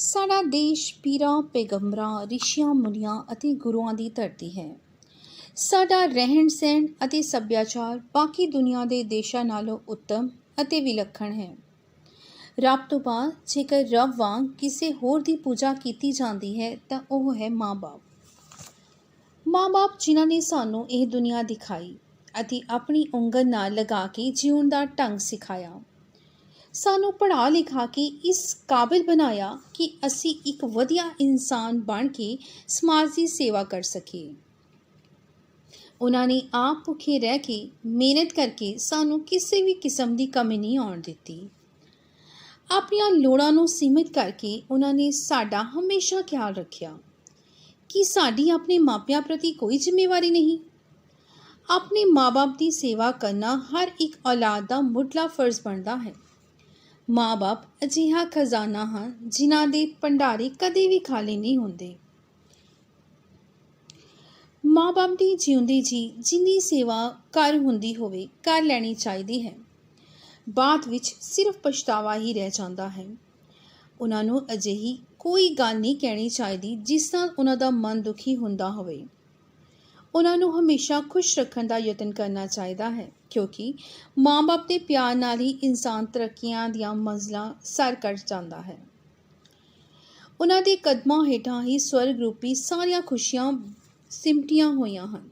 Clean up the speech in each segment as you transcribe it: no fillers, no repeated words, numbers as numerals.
ਸਾਡਾ ਦੇਸ਼ ਪੀਰਾਂ, ਪੈਗੰਬਰਾਂ, ਰਿਸ਼ੀਆਂ, ਮੁਨੀਆਂ ਅਤੇ ਗੁਰੂਆਂ ਦੀ ਧਰਤੀ ਹੈ। ਸਾਡਾ ਰਹਿਣ ਸਹਿਣ ਅਤੇ ਸੱਭਿਆਚਾਰ ਬਾਕੀ ਦੁਨੀਆ ਦੇ ਦੇਸ਼ਾਂ ਨਾਲੋਂ ਉੱਤਮ ਅਤੇ ਵਿਲੱਖਣ ਹੈ। ਰੱਬ ਤੋਂ ਬਾਅਦ ਜੇਕਰ ਰੱਬ ਵਾਂਗ ਕਿਸੇ ਹੋਰ ਦੀ ਪੂਜਾ ਕੀਤੀ ਜਾਂਦੀ ਹੈ ਤਾਂ ਉਹ ਹੈ ਮਾਂ-ਬਾਪ। ਮਾਂ-ਬਾਪ ਜਿਨ੍ਹਾਂ ਨੇ ਸਾਨੂੰ ਇਹ ਦੁਨੀਆ ਦਿਖਾਈ ਅਤੇ ਆਪਣੀ ਉਂਗਲ ਨਾਲ ਲਗਾ ਕੇ ਜਿਉਣ ਦਾ ਢੰਗ ਸਿਖਾਇਆ। ਸਾਨੂੰ ਪੜ੍ਹਾ ਲਿਖਾ ਕੇ ਇਸ ਕਾਬਿਲ ਬਣਾਇਆ ਕਿ ਅਸੀਂ ਇੱਕ ਵਧੀਆ ਇਨਸਾਨ ਬਣ ਕੇ ਸਮਾਜ ਦੀ ਸੇਵਾ ਕਰ ਸਕੀਏ। ਉਹਨਾਂ ਨੇ ਆਪ ਭੁੱਖੇ ਰਹਿ ਕੇ ਮਿਹਨਤ ਕਰਕੇ ਸਾਨੂੰ ਕਿਸੇ ਵੀ ਕਿਸਮ ਦੀ ਕਮੀ ਨਹੀਂ ਆਉਣ ਦਿੱਤੀ। ਆਪਣੀਆਂ ਲੋੜਾਂ ਨੂੰ ਸੀਮਿਤ ਕਰਕੇ ਉਹਨਾਂ ਨੇ ਸਾਡਾ ਹਮੇਸ਼ਾ ਖਿਆਲ ਰੱਖਿਆ ਕਿ ਸਾਡੀ ਆਪਣੇ ਮਾਪਿਆਂ ਪ੍ਰਤੀ ਕੋਈ ਜ਼ਿੰਮੇਵਾਰੀ ਨਹੀਂ। ਆਪਣੇ ਮਾਂ-ਬਾਪ ਦੀ ਸੇਵਾ ਕਰਨਾ ਹਰ ਇੱਕ ਔਲਾਦ ਦਾ ਮੁੱਢਲਾ ਫਰਜ਼ ਬਣਦਾ ਹੈ। ਮਾਂ-ਬਾਪ ਅਜਿਹਾ ਖਜ਼ਾਨਾ ਹਨ ਜਿਨ੍ਹਾਂ ਦੇ ਭੰਡਾਰੇ ਕਦੇ ਵੀ ਖਾਲੀ ਨਹੀਂ ਹੁੰਦੇ। ਮਾਂ-ਬਾਪ ਦੀ ਜਿਉਂਦੇ ਜੀ ਜਿੰਨੀ ਸੇਵਾ ਕਰ ਹੁੰਦੀ ਹੋਵੇ ਕਰ ਲੈਣੀ ਚਾਹੀਦੀ ਹੈ। ਬਾਅਦ ਵਿੱਚ ਸਿਰਫ ਪਛਤਾਵਾ ਹੀ ਰਹਿ ਜਾਂਦਾ ਹੈ। ਉਹਨਾਂ ਨੂੰ ਅਜਿਹੀ ਕੋਈ ਗੱਲ ਨਹੀਂ ਕਹਿਣੀ ਚਾਹੀਦੀ ਜਿਸ ਨਾਲ ਉਹਨਾਂ ਦਾ ਮਨ ਦੁਖੀ ਹੁੰਦਾ ਹੋਵੇ। ਉਹਨਾਂ ਨੂੰ ਹਮੇਸ਼ਾ ਖੁਸ਼ ਰੱਖਣ ਦਾ ਯਤਨ ਕਰਨਾ ਚਾਹੀਦਾ ਹੈ, ਕਿਉਂਕਿ ਮਾਂ-ਬਾਪ ਦੇ ਪਿਆਰ ਨਾਲ ਹੀ ਇਨਸਾਨ ਤਰੱਕੀਆਂ ਦੀਆਂ ਮੰਜ਼ਲਾਂ ਸਰ ਕਰ ਜਾਂਦਾ ਹੈ। ਉਹਨਾਂ ਦੇ ਕਦਮਾਂ ਹੇਠਾਂ ਹੀ ਸਵਰਗ ਰੂਪੀ ਸਾਰੀਆਂ ਖੁਸ਼ੀਆਂ ਸਿਮਟੀਆਂ ਹੋਈਆਂ ਹਨ।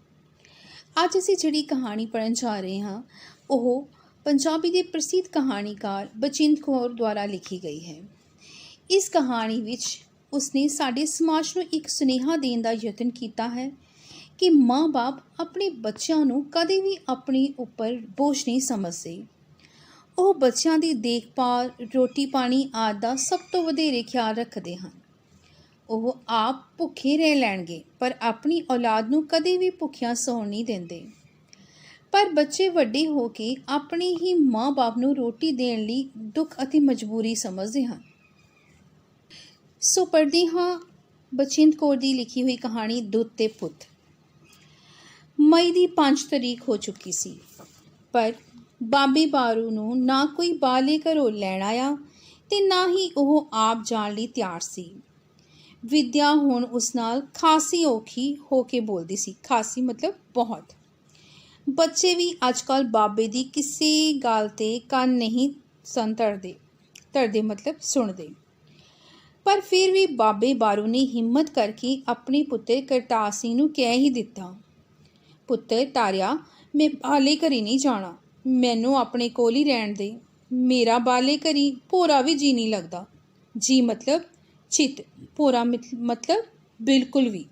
ਅੱਜ ਅਸੀਂ ਜਿਹੜੀ ਕਹਾਣੀ ਪੜ੍ਹਨ ਜਾ ਰਹੇ ਹਾਂ ਉਹ ਪੰਜਾਬੀ ਦੇ ਪ੍ਰਸਿੱਧ ਕਹਾਣੀਕਾਰ ਬਚਿੰਦ ਕੌਰ ਦੁਆਰਾ ਲਿਖੀ ਗਈ ਹੈ। ਇਸ ਕਹਾਣੀ ਵਿੱਚ ਉਸਨੇ ਸਾਡੇ ਸਮਾਜ ਨੂੰ ਇੱਕ ਸੁਨੇਹਾ ਦੇਣ ਦਾ ਯਤਨ ਕੀਤਾ ਹੈ ਕਿ ਮਾਂ-ਬਾਪ ਆਪਣੇ ਬੱਚਿਆਂ ਨੂੰ ਕਦੇ ਵੀ ਆਪਣੇ ਉੱਪਰ ਬੋਝ ਨਹੀਂ ਸਮਝਦੇ। ਉਹ ਬੱਚਿਆਂ ਦੀ ਦੇਖਭਾਲ, ਰੋਟੀ ਪਾਣੀ ਆਦਿ ਦਾ ਸਭ ਤੋਂ ਵਧੇਰੇ ਖਿਆਲ ਰੱਖਦੇ ਹਨ। ਉਹ ਆਪ ਭੁੱਖੇ ਰਹਿ ਲੈਣਗੇ ਪਰ ਆਪਣੀ ਔਲਾਦ ਨੂੰ ਕਦੇ ਵੀ ਭੁੱਖਿਆਂ ਸੌਣ ਨਹੀਂ ਦਿੰਦੇ। ਪਰ ਬੱਚੇ ਵੱਡੇ ਹੋ ਕੇ ਆਪਣੇ ਹੀ ਮਾਂ-ਬਾਪ ਨੂੰ ਰੋਟੀ ਦੇਣ ਲਈ ਦੁੱਖ ਅਤੇ ਮਜਬੂਰੀ ਸਮਝਦੇ ਹਨ। ਸੋ ਪੜ੍ਹਦੇ ਹਾਂ ਬਚਿੰਦ ਕੌਰ ਦੀ ਲਿਖੀ ਹੋਈ ਕਹਾਣੀ ਦੁੱਧ ਤੇ ਪੁੱਤ। ਮਈ ਦੀ 5 ਤਰੀਕ ਹੋ ਚੁੱਕੀ ਸੀ, ਪਰ ਬਾਬੇ ਬਾਰੂ ਨੂੰ ਨਾ ਕੋਈ ਬਾਲੇ ਘਰੋਂ ਲੈਣ ਆਇਆ ਤੇ ਨਾ ਹੀ ਉਹ ਆਪ ਜਾਣ ਲਈ ਤਿਆਰ ਸੀ। ਵਿਦਿਆ ਹੁਣ ਉਸ ਨਾਲ ਖਾਸੀ ਔਖੀ ਹੋ ਕੇ ਬੋਲਦੀ ਸੀ। ਖਾਸੀ ਮਤਲਬ ਬਹੁਤ। ਬੱਚੇ ਵੀ ਅੱਜ ਕੱਲ੍ਹ ਬਾਬੇ ਦੀ ਕਿਸੇ ਗੱਲ 'ਤੇ ਕੰਨ ਨਹੀਂ ਸਨ ਧਰਦੇ ਮਤਲਬ ਸੁਣਦੇ। ਪਰ ਫਿਰ ਵੀ ਬਾਬੇ ਬਾਰੂ ਨੇ ਹਿੰਮਤ ਕਰਕੇ ਆਪਣੇ ਪੁੱਤਰ ਕਰਤਾਰ ਸਿੰਘ ਨੂੰ ਕਹਿ ਹੀ ਦਿੱਤਾ, ਪੁੱਤਰ ਤਾਰਿਆ, ਮੈਂ ਬਾਲੇ ਘਰੀ ਨਹੀਂ ਜਾਣਾ। ਮੈਨੂੰ ਆਪਣੇ ਕੋਲ ਹੀ ਰਹਿਣ ਦੇ। ਮੇਰਾ ਬਾਲੇ ਘਰੀ ਭੋਰਾ ਵੀ ਜੀ ਨਹੀਂ ਲੱਗਦਾ। ਜੀ ਮਤਲਬ ਚਿੱਤ, ਭੋਰਾ ਮਤਲਬ ਬਿਲਕੁਲ ਵੀ।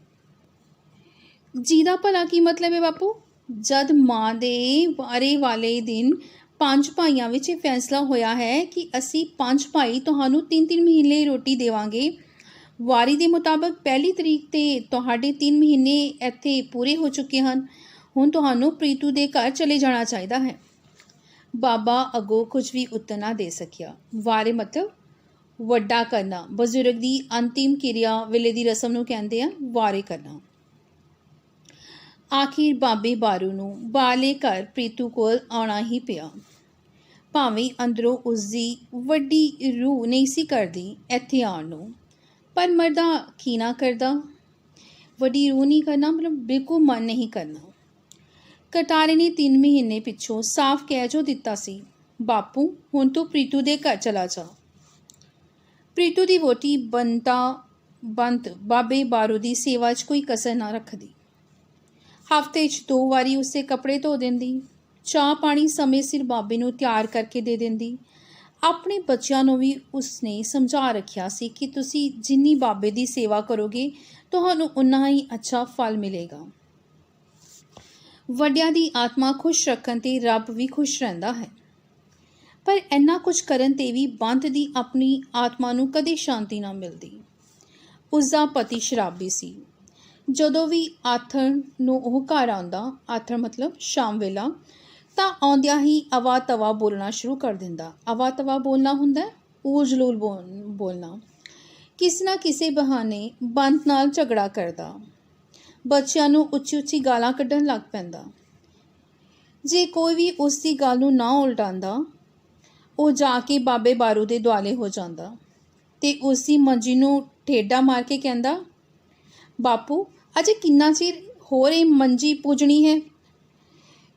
ਜੀ ਦਾ ਭਲਾ ਕੀ ਮਤਲਬ ਹੈ ਬਾਪੂ? ਜਦ ਮਾਂ ਦੇ ਵਾਰੇ ਵਾਲੇ ਦਿਨ 5 ਭਾਈਆਂ ਵਿੱਚ ਇਹ ਫੈਸਲਾ ਹੋਇਆ ਹੈ ਕਿ ਅਸੀਂ 5 ਭਾਈ ਤੁਹਾਨੂੰ 3-3 ਮਹੀਨੇ ਰੋਟੀ ਦੇਵਾਂਗੇ। ਵਾਰੀ ਦੇ ਮੁਤਾਬਕ ਪਹਿਲੀ ਤਰੀਕ ਤੇ ਤੁਹਾਡੇ 3 ਮਹੀਨੇ ਇੱਥੇ ਪੂਰੇ ਹੋ ਚੁੱਕੇ ਹਨ। ਹੁਣ ਤੁਹਾਨੂੰ ਪ੍ਰੀਤੂ ਦੇ ਘਰ ਚਲੇ ਜਾਣਾ ਚਾਹੀਦਾ ਹੈ। ਬਾਬਾ ਅੱਗੋਂ ਕੁਝ ਵੀ ਉੱਤਰ ਨਾ ਦੇ ਸਕਿਆ। ਵਾਰੇ ਮਤਲਬ ਵੱਡਾ ਕਰਨਾ। ਬਜ਼ੁਰਗ ਦੀ ਅੰਤਿਮ ਕਿਰਿਆ ਵੇਲੇ ਦੀ ਰਸਮ ਨੂੰ ਕਹਿੰਦੇ ਆ ਵਾਰੇ ਕਰਨਾ। ਆਖਿਰ ਬਾਬੇ ਬਾਰੂ ਨੂੰ ਬਾਲੇ ਘਰ ਪ੍ਰੀਤੂ ਕੋਲ ਆਉਣਾ ਹੀ ਪਿਆ। ਭਾਵੇਂ ਅੰਦਰੋਂ ਉਸਦੀ ਵੱਡੀ ਰੂਹ ਨਹੀਂ ਸੀ ਕਰਦੀ ਇੱਥੇ ਆਉਣ ਨੂੰ, ਪਰ ਮਰਦਾ ਕੀ ਨਾ ਕਰਦਾ। ਵੱਡੀ ਰੂਹ ਨਹੀਂ ਕਰਨਾ ਮਤਲਬ ਬਿਲਕੁਲ ਮਨ ਨਹੀਂ ਕਰਨਾ। ਕਰਤਾਰੇ ਨੇ 3 ਮਹੀਨੇ ਪਿੱਛੋਂ ਸਾਫ਼ ਕਹਿ ਜੋ ਦਿੱਤਾ ਸੀ, ਬਾਪੂ ਹੁਣ ਤੂੰ ਪ੍ਰੀਤੂ ਦੇ ਘਰ ਚਲਾ ਜਾ। ਪ੍ਰੀਤੂ ਦੀ ਵਹੁਟੀ ਬੰਤ ਬਾਬੇ ਬਾਰੂ ਦੀ ਸੇਵਾ 'ਚ ਕੋਈ ਕਸਰ ਨਾ ਰੱਖਦੀ। ਹਫ਼ਤੇ 'ਚ 2 ਵਾਰੀ ਉਸਦੇ ਕੱਪੜੇ ਧੋ ਦਿੰਦੀ। ਚਾਹ ਪਾਣੀ ਸਮੇਂ ਸਿਰ ਬਾਬੇ ਨੂੰ ਤਿਆਰ ਕਰਕੇ ਦੇ ਦਿੰਦੀ। ਆਪਣੇ ਬੱਚਿਆਂ ਨੂੰ ਵੀ ਉਸਨੇ ਸਮਝਾ ਰੱਖਿਆ ਸੀ ਕਿ ਤੁਸੀਂ ਜਿੰਨੀ ਬਾਬੇ ਦੀ ਸੇਵਾ ਕਰੋਗੇ ਤੁਹਾਨੂੰ ਉਨਾ ਹੀ ਅੱਛਾ ਫਲ ਮਿਲੇਗਾ। ਵੱਡਿਆਂ ਦੀ ਆਤਮਾ ਖੁਸ਼ ਰੱਖਣ 'ਤੇ ਰੱਬ ਵੀ ਖੁਸ਼ ਰਹਿੰਦਾ ਹੈ। ਪਰ ਇੰਨਾ ਕੁਝ ਕਰਨ 'ਤੇ ਵੀ ਬੰਤ ਦੀ ਆਪਣੀ ਆਤਮਾ ਨੂੰ ਕਦੇ ਸ਼ਾਂਤੀ ਨਾ ਮਿਲਦੀ। ਉਸਦਾ ਪਤੀ ਸ਼ਰਾਬੀ ਸੀ। ਜਦੋਂ ਵੀ ਆਥਣ ਨੂੰ ਉਹ ਘਰ ਆਉਂਦਾ, ਆਥਣ ਮਤਲਬ ਸ਼ਾਮ ਵੇਲਾ, ਤਾਂ ਆਉਂਦਿਆਂ ਹੀ ਅਵਾ ਤਵਾ ਬੋਲਣਾ ਸ਼ੁਰੂ ਕਰ ਦਿੰਦਾ। ਅਵਾ ਤਵਾ ਬੋਲਣਾ ਹੁੰਦਾ ਊਲ ਜਲੂਲ ਬੋਲਣਾ। ਕਿਸੇ ਨਾ ਕਿਸੇ ਬਹਾਨੇ ਬੰਤ ਨਾਲ ਝਗੜਾ ਕਰਦਾ। ਬੱਚਿਆਂ ਨੂੰ ਉੱਚੀ ਉੱਚੀ ਗਾਲਾਂ ਕੱਢਣ ਲੱਗ ਪੈਂਦਾ। ਜੇ ਕੋਈ ਵੀ ਉਸ ਦੀ ਗੱਲ ਨੂੰ ਨਾ ਉਲਟਾਉਂਦਾ ਉਹ ਜਾ ਕੇ ਬਾਬੇ ਬਾਰੂ ਦੇ ਦੁਆਲੇ ਹੋ ਜਾਂਦਾ। ਤੇ ਉਸ ਦੀ ਮੰਜੀ ਨੂੰ ਠੇਡਾ ਮਾਰ ਕੇ ਕਹਿੰਦਾ, ਬਾਪੂ ਅਜੇ ਕਿੰਨਾ ਚਿਰ ਹੋਰ ਇਹ ਮੰਜੀ ਪੂਜਣੀ ਹੈ।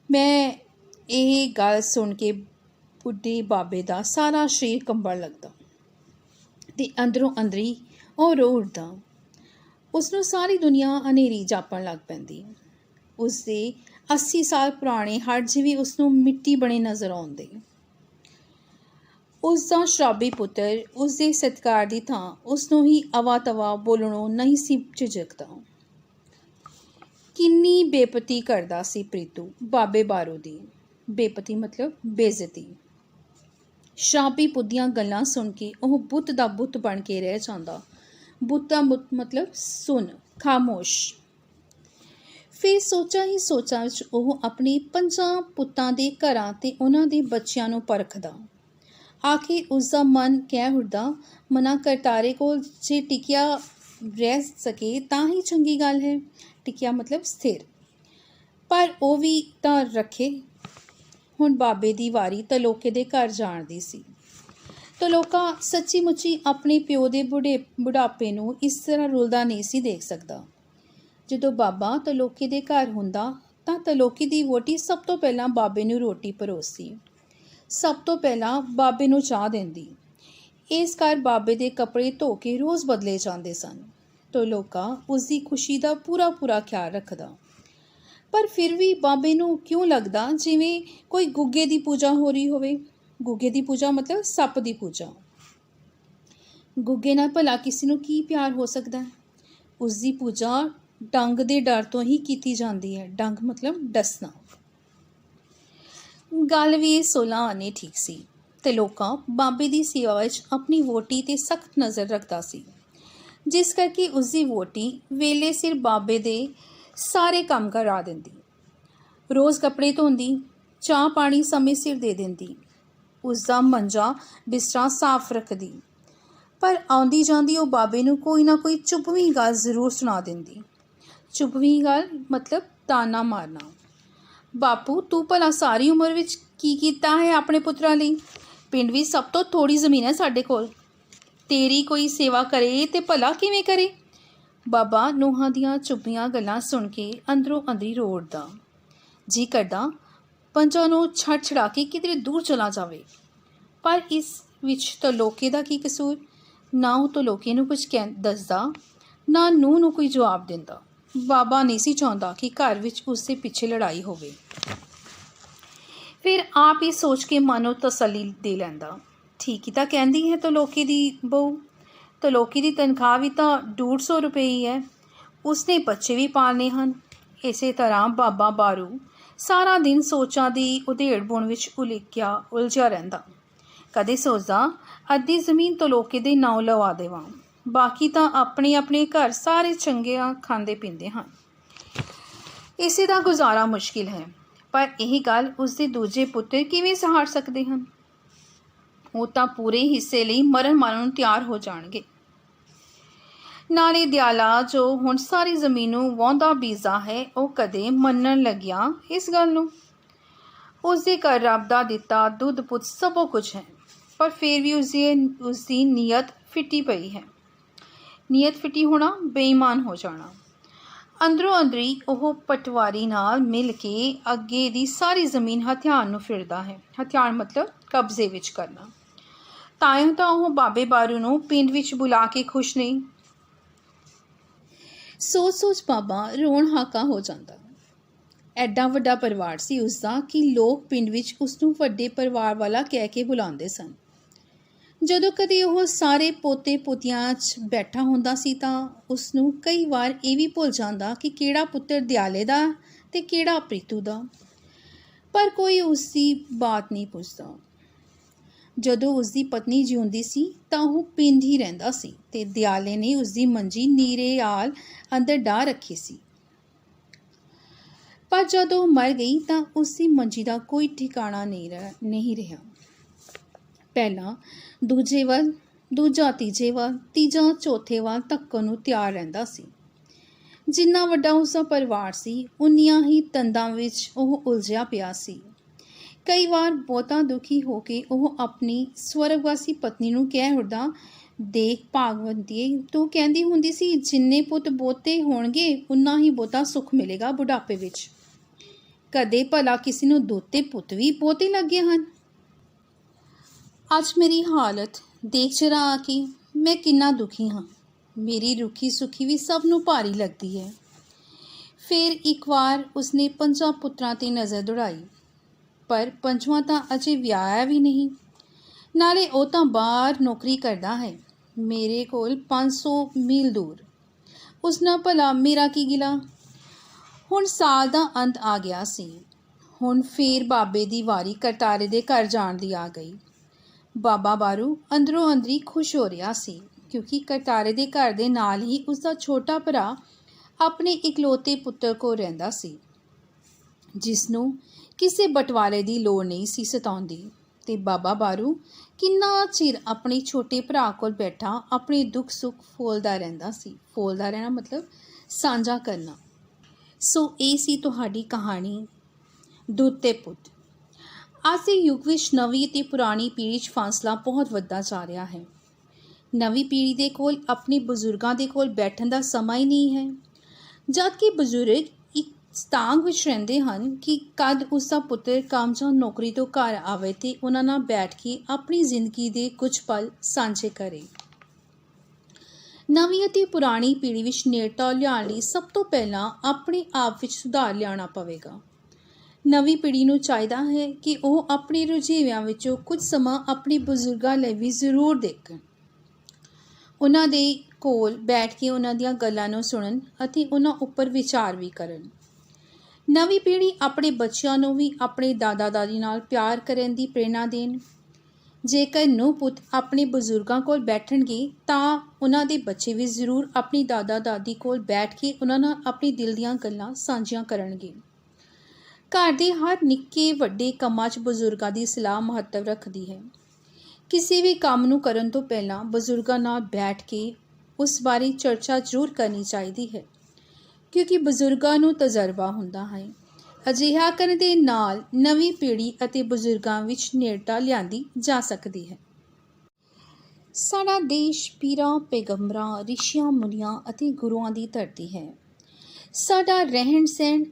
ਮੈਂ ਇਹ ਗੱਲ ਸੁਣ ਕੇ ਬੁੱਢੇ ਬਾਬੇ ਦਾ ਸਾਰਾ ਸਰੀਰ ਕੰਬਣ ਲੱਗਦਾ ਤੇ ਅੰਦਰੋਂ ਅੰਦਰੀ ਉਹ ਰੋ ਉੱਠਦਾ। ਉਸਨੂੰ ਸਾਰੀ ਦੁਨੀਆ ਹਨੇਰੀ ਜਾਪਣ ਲੱਗ ਪੈਂਦੀ। ਉਸਦੇ 80 ਸਾਲ ਪੁਰਾਣੇ ਹੱਡ ਜਿਵੇਂ ਉਸਨੂੰ ਮਿੱਟੀ ਬਣੇ ਨਜ਼ਰ ਆਉਂਦੇ। ਉਸਦਾ ਸ਼ਰਾਬੀ ਪੁੱਤਰ ਉਸਦੇ ਸਤਿਕਾਰ ਦੀ ਥਾਂ ਉਸਨੂੰ ਹੀ ਅਵਾ ਤਵਾ ਬੋਲਣੋਂ ਨਹੀਂ ਸੀ ਝਿਜਕਦਾ। ਕਿੰਨੀ ਬੇਪਤੀ ਕਰਦਾ ਸੀ ਪ੍ਰੀਤੂ ਬਾਬੇ ਬਾਰੂ ਦੀ। ਬੇਪਤੀ ਮਤਲਬ ਬੇਇੱਜ਼ਤੀ। ਸ਼ਰਾਬੀ ਪੁੱਤ ਦੀਆਂ ਗੱਲਾਂ ਸੁਣ ਕੇ ਉਹ ਬੁੱਤ ਦਾ ਬੁੱਤ ਬਣ ਕੇ ਰਹਿ ਜਾਂਦਾ। ਬੁੱਤ ਦਾ ਬੁੱਤ ਮਤਲਬ ਸੁਣ, ਖਾਮੋਸ਼। ਫਿਰ ਸੋਚਾਂ ਹੀ ਸੋਚਾਂ ਵਿੱਚ ਉਹ ਆਪਣੇ 5 ਪੁੱਤਾਂ ਦੇ ਘਰਾਂ ਤੇ ਉਹਨਾਂ ਦੇ ਬੱਚਿਆਂ ਨੂੰ ਪਰਖਦਾ। ਆਖਿਰ ਉਸਦਾ ਮਨ ਕਹਿ ਉੱਠਦਾ, ਮਨਾ ਕਰਤਾਰੇ ਕੋਲ ਜੇ ਟਿਕਿਆ ਰਹਿ ਸਕੇ ਤਾਂ ਹੀ ਚੰਗੀ ਗੱਲ ਹੈ। ਟਿਕਿਆ ਮਤਲਬ ਸਥਿਰ। ਪਰ ਉਹ ਵੀ ਤਾਂ ਰੱਖੇ। ਹੁਣ ਬਾਬੇ ਦੀ ਵਾਰੀ ਤਲੋਕੇ ਦੇ ਘਰ ਜਾਣ ਦੀ ਸੀ। ਤਲੋਕਾ ਸੱਚੀ ਮੁੱਚੀ ਆਪਣੇ ਪਿਓ ਦੇ ਬੁਢਾਪੇ ਨੂੰ ਇਸ ਤਰ੍ਹਾਂ ਰੁਲਦਾ ਨਹੀਂ ਸੀ ਦੇਖ ਸਕਦਾ। ਜਦੋਂ ਬਾਬਾ ਤਲੋਕੇ ਦੇ ਘਰ ਹੁੰਦਾ ਤਾਂ ਤਲੋਕੀ ਦੀ ਵਹੁਟੀ ਸਭ ਤੋਂ ਪਹਿਲਾਂ ਬਾਬੇ ਨੂੰ ਰੋਟੀ ਪਰੋਸਦੀ, ਸਭ ਤੋਂ ਪਹਿਲਾਂ ਬਾਬੇ ਨੂੰ ਚਾਹ ਦਿੰਦੀ। ਇਸ ਘਰ ਬਾਬੇ ਦੇ ਕੱਪੜੇ ਧੋ ਕੇ ਰੋਜ਼ ਬਦਲੇ ਜਾਂਦੇ ਸਨ। ਤਲੋਕਾ ਉਸਦੀ ਖੁਸ਼ੀ ਦਾ ਪੂਰਾ ਖਿਆਲ ਰੱਖਦਾ। ਪਰ ਫਿਰ ਵੀ ਬਾਬੇ ਨੂੰ ਕਿਉਂ ਲੱਗਦਾ ਜਿਵੇਂ ਕੋਈ ਗੁੱਗੇ ਦੀ ਪੂਜਾ ਹੋ ਰਹੀ ਹੋਵੇ। ਗੁੱਗੇ ਦੀ ਪੂਜਾ ਮਤਲਬ ਸੱਪ ਦੀ ਪੂਜਾ। ਗੁੱਗੇ ਨਾਲ ਭਲਾ ਕਿਸੇ ਨੂੰ ਕੀ ਪਿਆਰ ਹੋ ਸਕਦਾ। ਉਸ ਦੀ ਪੂਜਾ ਡੰਗ ਦੇ ਡਰ ਤੋਂ ਹੀ ਕੀਤੀ ਜਾਂਦੀ ਹੈ। ਡੰਗ ਮਤਲਬ ਡਸਣਾ। ਗੱਲ ਵੀ 16 ਆਨੇ ਠੀਕ ਸੀ। ਤਲੋਕਾ ਬਾਬੇ ਦੀ ਸੇਵਾ ਵਿੱਚ ਆਪਣੀ ਵਹੁਟੀ 'ਤੇ ਸਖਤ ਨਜ਼ਰ ਰੱਖਦਾ ਸੀ, ਜਿਸ ਕਰਕੇ ਉਸਦੀ ਵਹੁਟੀ ਵੇਲੇ ਸਿਰ ਬਾਬੇ ਦੇ ਸਾਰੇ ਕੰਮ ਕਰਾ ਦਿੰਦੀ। ਰੋਜ਼ ਕੱਪੜੇ ਧੋਂਦੀ, ਚਾਹ ਪਾਣੀ ਸਮੇਂ ਸਿਰ ਦੇ ਦਿੰਦੀ, ਉਸਦਾ ਮੰਜਾ ਬਿਸਤਰਾ ਸਾਫ਼ ਰੱਖਦੀ। ਪਰ ਆਉਂਦੀ ਜਾਂਦੀ ਉਹ ਬਾਬੇ ਨੂੰ ਕੋਈ ਨਾ ਕੋਈ ਚੁੱਭਵੀਂ ਗੱਲ ਜ਼ਰੂਰ ਸੁਣਾ ਦਿੰਦੀ। ਚੁੱਭਵੀਂ ਗੱਲ ਮਤਲਬ ਤਾਨਾ ਮਾਰਨਾ। ਬਾਪੂ ਤੂੰ ਭਲਾ ਸਾਰੀ ਉਮਰ ਵਿੱਚ ਕੀ ਕੀਤਾ ਹੈ ਆਪਣੇ ਪੁੱਤਰਾਂ ਲਈ। ਪਿੰਡ ਵਿੱਚ ਸਭ ਤੋਂ ਥੋੜ੍ਹੀ ਜ਼ਮੀਨ ਹੈ ਸਾਡੇ ਕੋਲ। ਤੇਰੀ ਕੋਈ ਸੇਵਾ ਕਰੇ ਤੇ ਭਲਾ ਕਿਵੇਂ ਕਰੇ। ਬਾਬਾ ਨੂੰਹਾਂ ਦੀਆਂ ਚੁੱਭੀਆਂ ਗੱਲਾਂ ਸੁਣ ਕੇ ਅੰਦਰੋਂ ਅੰਦਰੀ ਰੋ ਉੱਠਦਾ। ਜੀ ਕਰਦਾ ਪੰਜਾਂ ਨੂੰ ਛੱਡ ਛੜਾ ਕੇ ਕਿਧਰੇ ਦੂਰ ਚਲਾ ਜਾਵੇ। ਪਰ ਇਸ ਵਿੱਚ ਤਲੋਕੇ ਦਾ ਕੀ ਕਸੂਰ। ਨਾ ਉਹ ਤਲੋਕੇ ਨੂੰ ਕੁਝ ਦੱਸਦਾ, ਨਾ ਨੂੰਹ ਨੂੰ ਕੋਈ ਜਵਾਬ ਦਿੰਦਾ। ਬਾਬਾ ਨਹੀਂ ਸੀ ਚਾਹੁੰਦਾ ਕਿ ਘਰ ਵਿੱਚ ਉਸਦੇ ਪਿੱਛੇ ਲੜਾਈ ਹੋਵੇ। ਫਿਰ ਆਪ ਹੀ ਸੋਚ ਕੇ ਮਨ ਨੂੰ ਤਸੱਲੀ ਦੇ ਲੈਂਦਾ, ਠੀਕ ਹੀ ਤਾਂ ਕਹਿੰਦੀ ਹੈ ਤਲੋਕੇ ਦੀ ਬਹੂ। ਤਲੋਕੀ ਦੀ ਤਨਖਾਹ ਵੀ ਤਾਂ 150 ਰੁਪਏ ਹੀ ਹੈ। ਉਸਨੇ ਬੱਚੇ ਵੀ ਪਾਲਣੇ ਹਨ। ਇਸੇ ਤਰ੍ਹਾਂ ਬਾਬਾ ਬਾਰੂ ਸਾਰਾ ਦਿਨ ਸੋਚਾਂ ਦੀ ਉਧੇੜ ਬੁਣ ਵਿੱਚ ਉਲਝਿਆ ਰਹਿੰਦਾ। ਕਦੇ ਸੋਚਦਾ ਅੱਧੀ ਜ਼ਮੀਨ ਤਲੋਕੇ ਦੇ ਨਾਂ ਲਵਾ ਦੇਵਾਂ, ਬਾਕੀ ਤਾਂ ਆਪਣੇ ਆਪਣੇ ਘਰ ਸਾਰੇ ਚੰਗੀਆਂ ਖਾਂਦੇ ਪੀਂਦੇ ਹਨ। ਇਸੇ ਦਾ ਗੁਜ਼ਾਰਾ ਮੁਸ਼ਕਿਲ ਹੈ। ਪਰ ਇਹ ਗੱਲ ਉਸਦੇ ਦੂਜੇ ਪੁੱਤਰ ਕਿਵੇਂ ਸਹਾਰ ਸਕਦੇ ਹਨ। ਉਹ ਤਾਂ ਪੂਰੇ ਹਿੱਸੇ ਲਈ ਮਰਨ ਨੂੰ ਤਿਆਰ ਹੋ ਜਾਣਗੇ। ਨਾਲੇ ਦਿਆਲਾ ਜੋ ਹੁਣ ਸਾਰੀ ਜ਼ਮੀਨ ਨੂੰ ਵਾਹੁੰਦਾ ਬੀਜਦਾ ਹੈ, ਉਹ ਕਦੇ ਮੰਨਣ ਲੱਗਿਆ ਇਸ ਗੱਲ ਨੂੰ। ਉਸਦੇ ਘਰ ਰੱਬ ਦਾ ਦਿੱਤਾ ਦੁੱਧ ਪੁੱਤ ਸਭੋ ਕੁਝ ਹੈ, ਪਰ ਫਿਰ ਵੀ ਉਸਦੀ ਨੀਅਤ ਫਿੱਟੀ ਪਈ ਹੈ। ਨੀਅਤ ਫਿੱਟੀ ਹੋਣਾ ਬੇਈਮਾਨ ਹੋ ਜਾਣਾ। ਅੰਦਰੋਂ ਅੰਦਰੀ ਉਹ ਪਟਵਾਰੀ ਨਾਲ ਮਿਲ ਕੇ ਅੱਗੇ ਦੀ ਸਾਰੀ ਜ਼ਮੀਨ ਹਥਿਆਰ ਨੂੰ ਫਿਰਦਾ ਹੈ। ਹਥਿਆਰ ਮਤਲਬ ਕਬਜ਼ੇ ਵਿੱਚ ਕਰਨਾ। ਤਾਇਓ ਤਾਂ ਉਹ ਬਾਬੇ ਬਾਰੂ ਨੂੰ ਪਿੰਡ ਵਿੱਚ ਬੁਲਾ ਕੇ ਖੁਸ਼ ਨਹੀਂ। ਸੋਚ ਬਾਬਾ ਰੋਣ ਹਾਕਾ ਹੋ ਜਾਂਦਾ। ਐਡਾ ਵੱਡਾ ਪਰਿਵਾਰ ਸੀ ਉਸਦਾ ਕਿ ਲੋਕ ਪਿੰਡ ਵਿੱਚ ਉਸਨੂੰ ਵੱਡੇ ਪਰਿਵਾਰ ਵਾਲਾ ਕਹਿ ਕੇ ਬੁਲਾਉਂਦੇ ਸਨ। ਜਦੋਂ ਕਦੇ ਉਹ ਸਾਰੇ ਪੋਤੇ ਪੋਤੀਆਂ 'ਚ ਬੈਠਾ ਹੁੰਦਾ ਸੀ ਤਾਂ ਉਸਨੂੰ ਕਈ ਵਾਰ ਇਹ ਵੀ ਭੁੱਲ ਜਾਂਦਾ ਕਿ ਕਿਹੜਾ ਪੁੱਤਰ ਦਿਆਲੇ ਦਾ ਤੇ ਕਿਹੜਾ ਪ੍ਰੀਤੂ ਦਾ। ਪਰ ਕੋਈ ਉਸਦੀ ਬਾਤ ਨਹੀਂ ਪੁੱਛਦਾ। ਜਦੋਂ ਉਸਦੀ ਪਤਨੀ ਜਿਉਂਦੀ ਸੀ ਤਾਂ ਉਹ ਪਿੰਡ ਹੀ ਰਹਿੰਦਾ ਸੀ ਤੇ ਦਿਆਲੇ ਨੇ ਉਸਦੀ ਮੰਜੀ ਨੀਰੇ ਆਲ ਅੰਦਰ ਡਾਹ ਰੱਖੀ ਸੀ। ਪਰ ਜਦੋਂ ਮਰ ਗਈ ਤਾਂ ਉਸਦੀ ਮੰਜੀ ਦਾ ਕੋਈ ਠਿਕਾਣਾ ਨਹੀਂ ਰਿਹਾ। ਪਹਿਲਾਂ ਦੂਜੇ ਵੱਲ, ਦੂਜਾ ਤੀਜੇ ਵੱਲ, ਤੀਜਾ ਚੌਥੇ ਵੱਲ ਧੱਕਣ ਨੂੰ ਤਿਆਰ ਰਹਿੰਦਾ ਸੀ। ਜਿੰਨਾ ਵੱਡਾ ਉਸਦਾ ਪਰਿਵਾਰ ਸੀ, ਉਨੀਆਂ ਹੀ ਤੰਦਾਂ ਵਿੱਚ ਉਹ ਉਲਝਿਆ ਪਿਆ ਸੀ। ਕਈ ਵਾਰ ਬਹੁਤਾ ਦੁਖੀ ਹੋ ਕੇ ਉਹ ਆਪਣੀ ਸਵਰਗਵਾਸੀ ਪਤਨੀ ਨੂੰ ਕਹਿ ਉੱਠਦਾ, ਦੇਖ ਭਾਗਵਤੀ, ਤੂੰ ਕਹਿੰਦੀ ਹੁੰਦੀ ਸੀ ਜਿੰਨੇ ਪੁੱਤ ਬਹੁਤੇ ਹੋਣਗੇ ਉਨਾ ਹੀ ਬਹੁਤਾ ਸੁੱਖ ਮਿਲੇਗਾ ਬੁਢਾਪੇ ਵਿੱਚ। ਕਦੇ ਭਲਾ ਕਿਸੇ ਨੂੰ ਦੋਤੇ ਪੁੱਤ ਵੀ ਬਹੁਤੇ ਲੱਗੇ ਹਨ? ਅੱਜ ਮੇਰੀ ਹਾਲਤ ਦੇਖ ਜਰਾ ਆ ਕੇ ਮੈਂ ਕਿੰਨਾ ਦੁਖੀ ਹਾਂ। ਮੇਰੀ ਰੁੱਖੀ ਸੁੱਖੀ ਵੀ ਸਭ ਨੂੰ ਭਾਰੀ ਲੱਗਦੀ ਹੈ। ਫਿਰ ਇੱਕ ਵਾਰ ਉਸਨੇ 5 ਪੁੱਤਰਾਂ 'ਤੇ ਨਜ਼ਰ ਦੌੜਾਈ, ਪਰ 5ਵਾਂ ਤਾਂ ਅਜੇ ਵਿਆਹਿਆ ਵੀ ਨਹੀਂ। ਨਾਲੇ ਉਹ ਤਾਂ ਬਾਹਰ ਨੌਕਰੀ ਕਰਦਾ ਹੈ, ਮੇਰੇ ਕੋਲ 500 ਮੀਲ ਦੂਰ। ਉਸ ਨਾਲ ਭਲਾ ਮੇਰਾ ਕੀ ਗਿਲਾ। ਹੁਣ ਸਾਲ ਦਾ ਅੰਤ ਆ ਗਿਆ ਸੀ। ਹੁਣ ਫੇਰ ਬਾਬੇ ਦੀ ਵਾਰੀ ਕਰਤਾਰੇ ਦੇ ਘਰ ਜਾਣ ਦੀ ਆ ਗਈ। ਬਾਬਾ ਬਾਰੂ ਅੰਦਰੋਂ ਅੰਦਰੀ ਖੁਸ਼ ਹੋ ਰਿਹਾ ਸੀ, ਕਿਉਂਕਿ ਕਰਤਾਰੇ ਦੇ ਘਰ ਦੇ ਨਾਲ ਹੀ ਉਸਦਾ ਛੋਟਾ ਭਰਾ ਆਪਣੇ ਇਕਲੌਤੇ ਪੁੱਤਰ ਕੋਲ ਰਹਿੰਦਾ ਸੀ, ਜਿਸ ਨੂੰ ਕਿਸੇ ਬਟਵਾਰੇ ਦੀ ਲੋੜ ਨਹੀਂ ਸੀ ਸਤਾਉਂਦੀ। ਤੇ ਬਾਬਾ ਬਾਰੂ ਕਿੰਨਾ ਚਿਰ ਆਪਣੇ ਛੋਟੇ ਭਰਾ ਕੋਲ ਬੈਠਾ ਆਪਣੇ ਦੁੱਖ ਸੁੱਖ ਫੋਲਦਾ ਰਹਿੰਦਾ ਸੀ। ਫੋਲਦਾ ਰਹਿਣਾ ਮਤਲਬ ਸਾਂਝਾ ਕਰਨਾ। ਸੋ ਇਹ ਸੀ ਤੁਹਾਡੀ ਕਹਾਣੀ ਦੁੱਧ ਤੇ ਪੁੱਤ। ਅੱਜ ਦੇ ਯੁੱਗ ਵਿੱਚ ਨਵੀਂ ਅਤੇ ਪੁਰਾਣੀ ਪੀੜ੍ਹੀ 'ਚ ਫਾਸਲਾ ਬਹੁਤ ਵੱਧਦਾ ਜਾ ਰਿਹਾ ਹੈ। ਨਵੀਂ ਪੀੜ੍ਹੀ ਦੇ ਕੋਲ ਆਪਣੇ ਬਜ਼ੁਰਗਾਂ ਦੇ ਕੋਲ ਬੈਠਣ ਦਾ ਸਮਾਂ ਹੀ ਨਹੀਂ ਹੈ, ਜਦ ਕਿ ਬਜ਼ੁਰਗ ਇੱਕ ਸਤਾਂਗ ਵਿੱਚ ਰਹਿੰਦੇ ਹਨ ਕਿ ਕਦ ਉਸ ਦਾ ਪੁੱਤਰ ਕੰਮ ਜਾਂ ਨੌਕਰੀ ਤੋਂ ਘਰ ਆਵੇ ਅਤੇ ਉਹਨਾਂ ਨਾਲ ਬੈਠ ਕੇ ਆਪਣੀ ਜ਼ਿੰਦਗੀ ਦੇ ਕੁਝ ਪਲ ਸਾਂਝੇ ਕਰੇ। ਨਵੀਂ ਅਤੇ ਪੁਰਾਣੀ ਪੀੜ੍ਹੀ ਵਿੱਚ ਨੇੜਤਾ ਲਿਆਉਣ ਲਈ ਸਭ ਤੋਂ ਪਹਿਲਾਂ ਆਪਣੇ ਆਪ ਵਿੱਚ ਸੁਧਾਰ ਲਿਆਉਣਾ ਪਵੇਗਾ। ਨਵੀਂ ਪੀੜ੍ਹੀ ਨੂੰ ਚਾਹੀਦਾ ਹੈ ਕਿ ਉਹ ਆਪਣੇ ਰੁਝੇਵਿਆਂ ਵਿੱਚੋਂ ਕੁਝ ਸਮਾਂ ਆਪਣੇ ਬਜ਼ੁਰਗਾਂ ਲਈ ਵੀ ਜ਼ਰੂਰ ਦੇਖਣ। ਉਹਨਾਂ ਦੇ ਕੋਲ ਬੈਠ ਕੇ ਉਹਨਾਂ ਦੀਆਂ ਗੱਲਾਂ ਨੂੰ ਸੁਣਨ ਅਤੇ ਉਹਨਾਂ ਉੱਪਰ ਵਿਚਾਰ ਵੀ ਕਰਨ। ਨਵੀਂ ਪੀੜ੍ਹੀ ਆਪਣੇ ਬੱਚਿਆਂ ਨੂੰ ਵੀ ਆਪਣੇ ਦਾਦਾ ਦਾਦੀ ਨਾਲ ਪਿਆਰ ਕਰਨ ਦੀ ਪ੍ਰੇਰਨਾ ਦੇਣ। ਜੇਕਰ ਨੂੰਹ ਪੁੱਤ ਆਪਣੇ ਬਜ਼ੁਰਗਾਂ ਕੋਲ ਬੈਠਣਗੇ ਤਾਂ ਉਹਨਾਂ ਦੇ ਬੱਚੇ ਵੀ ਜ਼ਰੂਰ ਆਪਣੀ ਦਾਦਾ ਦਾਦੀ ਕੋਲ ਬੈਠ ਕੇ ਉਹਨਾਂ ਨਾਲ ਆਪਣੇ ਦਿਲ ਦੀਆਂ ਗੱਲਾਂ ਸਾਂਝੀਆਂ ਕਰਨਗੇ। ਘਰ ਦੇ ਹਰ ਨਿੱਕੇ ਵੱਡੇ ਕੰਮਾਂ 'ਚ ਬਜ਼ੁਰਗਾਂ ਦੀ ਸਲਾਹ ਮਹੱਤਵ ਰੱਖਦੀ ਹੈ। ਕਿਸੇ ਵੀ ਕੰਮ ਨੂੰ ਕਰਨ ਤੋਂ ਪਹਿਲਾਂ ਬਜ਼ੁਰਗਾਂ ਨਾਲ ਬੈਠ ਕੇ ਉਸ ਬਾਰੇ ਚਰਚਾ ਜ਼ਰੂਰ ਕਰਨੀ ਚਾਹੀਦੀ ਹੈ, ਕਿਉਂਕਿ ਬਜ਼ੁਰਗਾਂ ਨੂੰ ਤਜਰਬਾ ਹੁੰਦਾ ਹੈ। ਅਜਿਹਾ ਕਰਨ ਦੇ ਨਾਲ ਨਵੀਂ ਪੀੜ੍ਹੀ ਅਤੇ ਬਜ਼ੁਰਗਾਂ ਵਿੱਚ ਨੇੜਤਾ ਲਿਆਂਦੀ ਜਾ ਸਕਦੀ ਹੈ। ਸਾਡਾ ਦੇਸ਼ ਪੀਰਾਂ, ਪੈਗੰਬਰਾਂ, ਰਿਸ਼ੀਆਂ, ਮੁਨੀਆਂ ਅਤੇ ਗੁਰੂਆਂ ਦੀ ਧਰਤੀ ਹੈ। ਸਾਡਾ ਰਹਿਣ ਸਹਿਣ